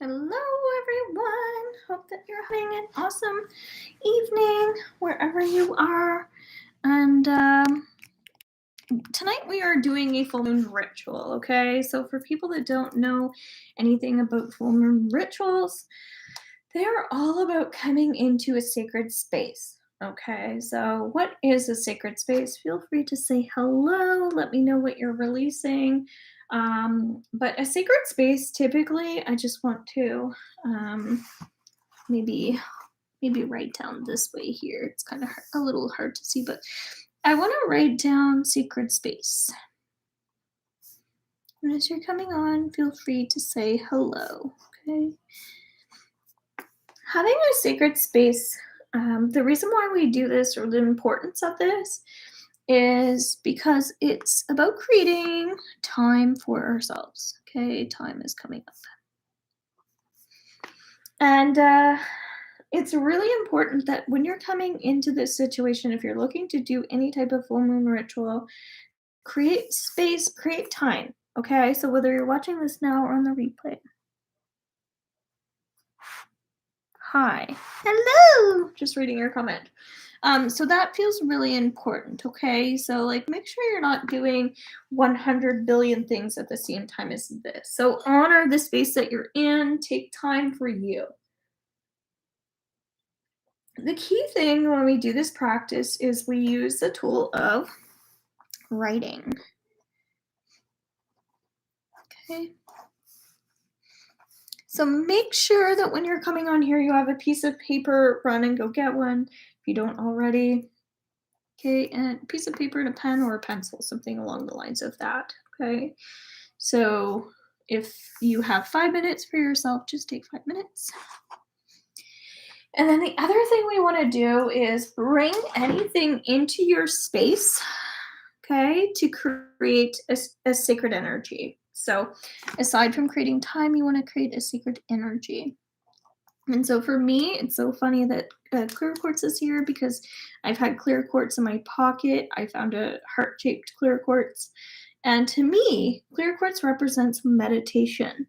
Hello, everyone. Hope that you're having an awesome evening wherever you are. And tonight we are doing a full moon ritual, okay? So, for people that don't know anything about full moon rituals, they're all about coming into a sacred space. Okay, so what is a sacred space? Feel free to say hello. Let me know what you're releasing. But a sacred space, typically, I just want to um, maybe write down this way here. It's kind of a little hard to see, but I want to write down sacred space. And as you're coming on, feel free to say hello. Okay. Having a sacred space, the reason why we do this or the importance of this is because it's about creating time for ourselves. Okay, time is coming up. And it's really important that when you're coming into this situation, if you're looking to do any type of full moon ritual, create space, create time. Okay, so whether you're watching this now or on the replay, hi. Hello. Just reading your comment. So that feels really important, okay? So like make sure you're not doing 100 billion things at the same time as this. So honor the space that you're in, take time for you. The key thing when we do this practice is we use the tool of writing. Okay. So make sure that when you're coming on here, you have a piece of paper, run and go get one if you don't already. Okay, and a piece of paper and a pen or a pencil, something along the lines of that. Okay, so if you have 5 minutes for yourself, just take 5 minutes. And then the other thing we want to do is bring anything into your space, okay, to create a sacred energy. So aside from creating time, you want to create a sacred energy. And so for me, it's so funny that clear quartz is here because I've had clear quartz in my pocket. I found a heart-shaped clear quartz. And to me, clear quartz represents meditation.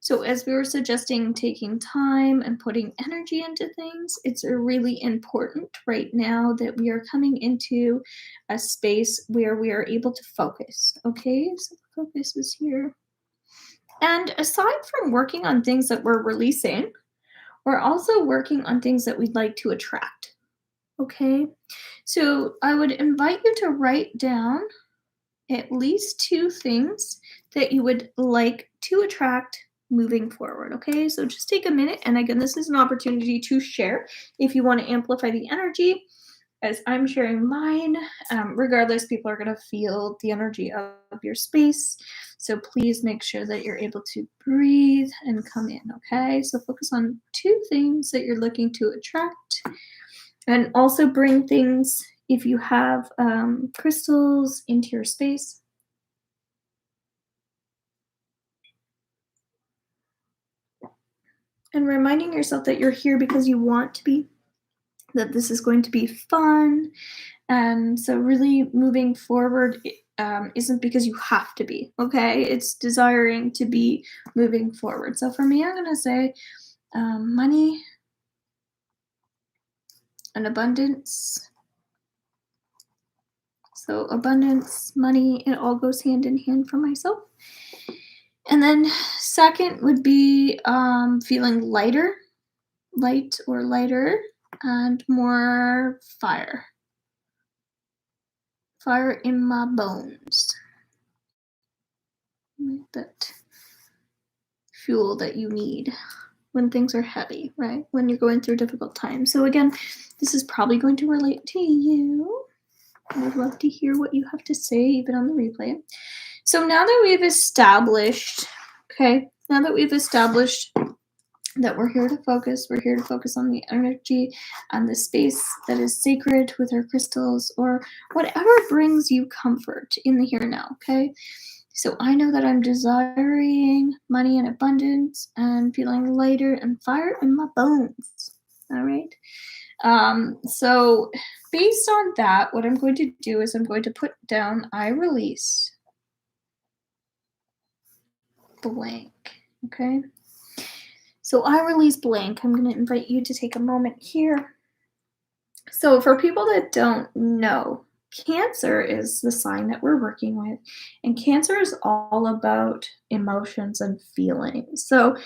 So as we were suggesting taking time and putting energy into things, it's really important right now that we are coming into a space where we are able to focus. Okay, so the focus is here. And aside from working on things that we're releasing, we're also working on things that we'd like to attract. Okay, so I would invite you to write down at least 2 things that you would like to attract moving forward. Okay, so just take a minute. And again, this is an opportunity to share if you want to amplify the energy. As I'm sharing mine, regardless, people are going to feel the energy of your space. So please make sure that you're able to breathe and come in. Okay, so focus on 2 things that you're looking to attract, and also bring things if you have crystals into your space. And reminding yourself that you're here because you want to be, that this is going to be fun. And so, really moving forward isn't because you have to be, okay? It's desiring to be moving forward. So, for me, I'm going to say money and abundance. So, abundance, money, it all goes hand in hand for myself. And then, second would be feeling lighter, light or lighter, and more fire. Fire in my bones. That fuel that you need when things are heavy, right? When you're going through difficult times. So again, this is probably going to relate to you. I would love to hear what you have to say, even on the replay. So now that we've established, that we're here to focus on the energy and the space that is sacred with our crystals or whatever brings you comfort in the here and now, okay? So I know that I'm desiring money and abundance and feeling lighter and fire in my bones. All right. So based on that, what I'm going to do is I'm going to put down I release blank. Okay. So I release blank. I'm going to invite you to take a moment here. So, for people that don't know, Cancer is the sign that we're working with, and Cancer is all about emotions and feelings. So,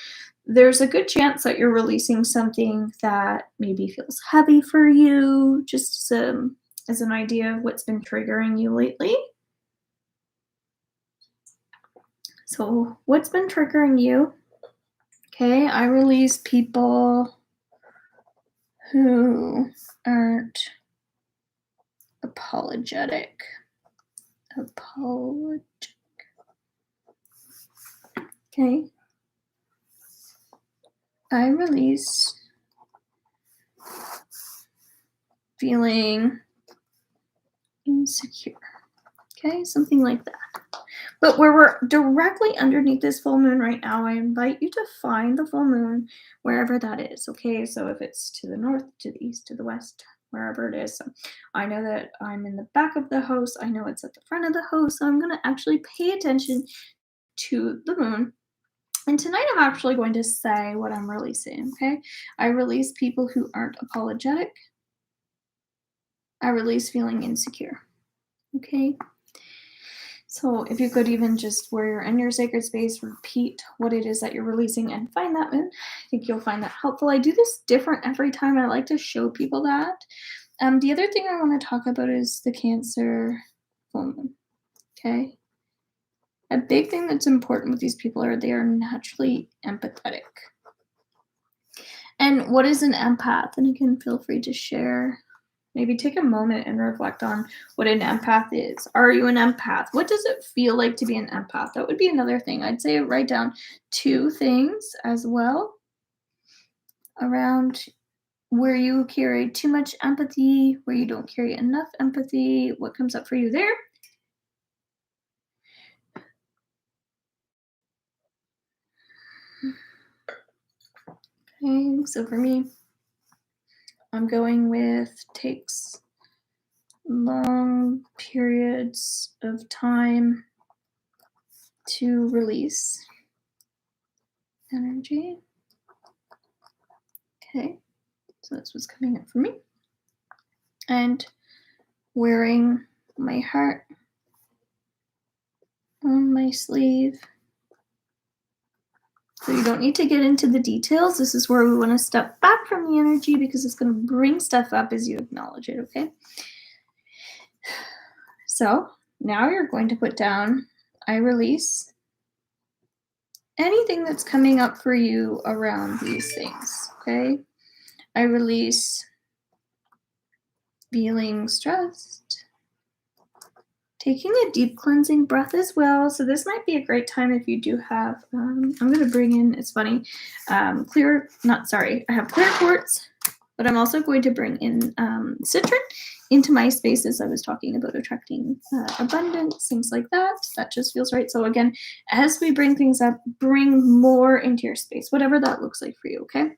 there's a good chance that you're releasing something that maybe feels heavy for you, just as an idea of what's been triggering you lately. So, what's been triggering you? Okay, I release people who aren't apologetic. Apologetic. Okay. I release feeling insecure. Okay, something like that. But where we're directly underneath this full moon right now, I invite you to find the full moon wherever that is. Okay, so if it's to the north, to the east, to the west, wherever it is. So I know that I'm in the back of the house. I know it's at the front of the house. So I'm going to actually pay attention to the moon. And tonight I'm actually going to say what I'm releasing. Okay, I release people who aren't apologetic. I release feeling insecure. Okay. So if you could even just where you're in your sacred space, repeat what it is that you're releasing and find that moon. I think you'll find that helpful. I do this different every time. I like to show people that. The other thing I want to talk about is the Cancer full moon. Okay. A big thing that's important with these people are they are naturally empathetic. And what is an empath? And again, feel free to share. Maybe take a moment and reflect on what an empath is. Are you an empath? What does it feel like to be an empath? That would be another thing. I'd say write down 2 things as well around where you carry too much empathy, where you don't carry enough empathy, what comes up for you there. Okay, so for me, I'm going with takes long periods of time to release energy. Okay, so that's what's coming up for me. And wearing my heart on my sleeve. So you don't need to get into the details. This is where we want to step back from the energy because it's going to bring stuff up as you acknowledge it, okay? So now you're going to put down, I release anything that's coming up for you around these things, okay? I release feeling stressed. Taking a deep cleansing breath as well. So this might be a great time if you do have, I'm going to bring in, it's funny, I have clear quartz, but I'm also going to bring in citron into my spaces. I was talking about attracting abundance, things like that. That just feels right. So again, as we bring things up, bring more into your space, whatever that looks like for you, okay?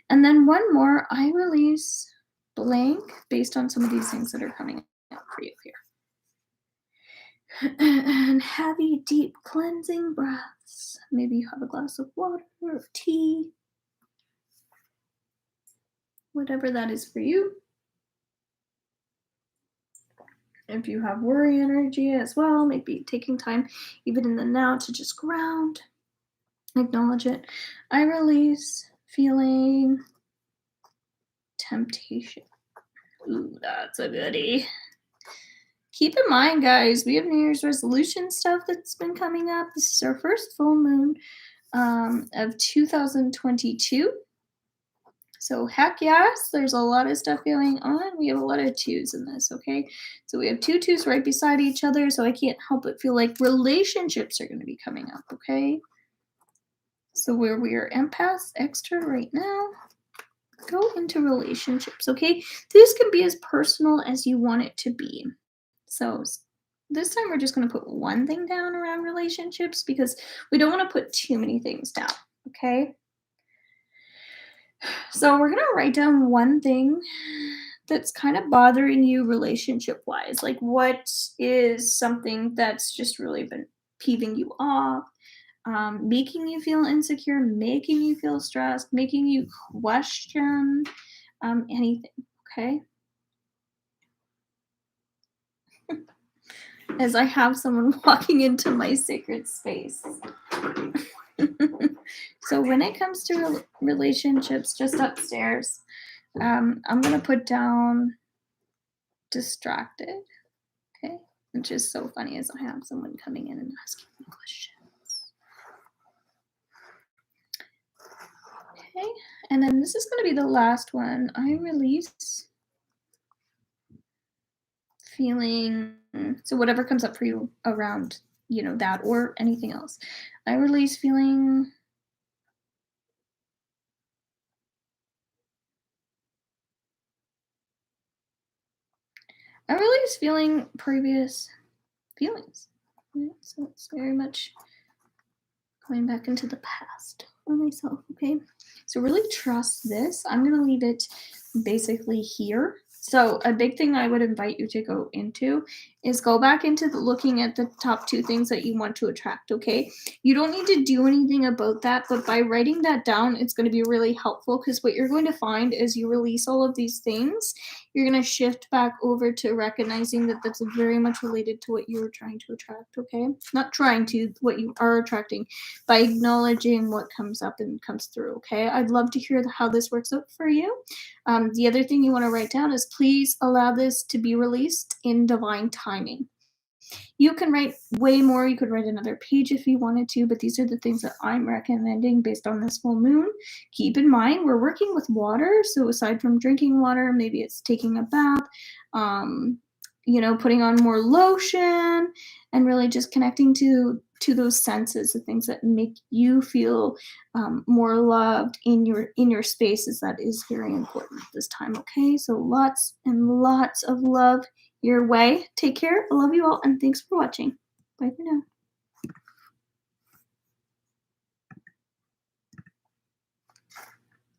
And then one more, I release blank based on some of these things that are coming up for you here. And heavy, deep cleansing breaths. Maybe you have a glass of water or tea, whatever that is for you. If you have worry energy as well, maybe taking time even in the now to just ground, acknowledge it. I release feeling temptation. Ooh, that's a goodie. Keep in mind, guys, we have New Year's resolution stuff that's been coming up. This is our first full moon of 2022. So heck yes, there's a lot of stuff going on. We have a lot of 2s in this, okay? So we have 2 2s right beside each other, so I can't help but feel like relationships are going to be coming up, okay? So where we are empaths extra right now, go into relationships, okay? This can be as personal as you want it to be. So this time we're just going to put one thing down around relationships because we don't want to put too many things down, okay? So we're going to write down one thing that's kind of bothering you relationship wise. Like what is something that's just really been peeving you off? making you feel insecure, making you feel stressed, making you question anything. Okay. As I have someone walking into my sacred space. So when it comes to relationships, just upstairs, I'm gonna put down distracted. Okay, which is so funny as I have someone coming in and asking me questions. Okay, and then this is gonna be the last one. I release feeling. So whatever comes up for you around, that or anything else. I release feeling. I release feeling previous feelings. Right? So it's very much going back into the past for myself. Okay. So really trust this. I'm going to leave it basically here. So a big thing I would invite you to go into is go back into looking at the top two things that you want to attract. Okay. You don't need to do anything about that, but by writing that down, it's going to be really helpful because what you're going to find is you release all of these things, you're going to shift back over to recognizing that that's very much related to what you were trying to attract. Okay. Not trying to, what you are attracting, by acknowledging what comes up and comes through. Okay. I'd love to hear how this works out for you. The other thing you want to write down is please allow this to be released in divine timing. You can write way more. You could write another page if you wanted to, but these are the things that I'm recommending based on this full moon. Keep in mind, we're working with water. So aside from drinking water, maybe it's taking a bath, putting on more lotion and really just connecting to those senses, the things that make you feel more loved in your spaces. That is very important at this time. Okay, so lots and lots of love your way. Take care. I love you all, and thanks for watching. Bye for now.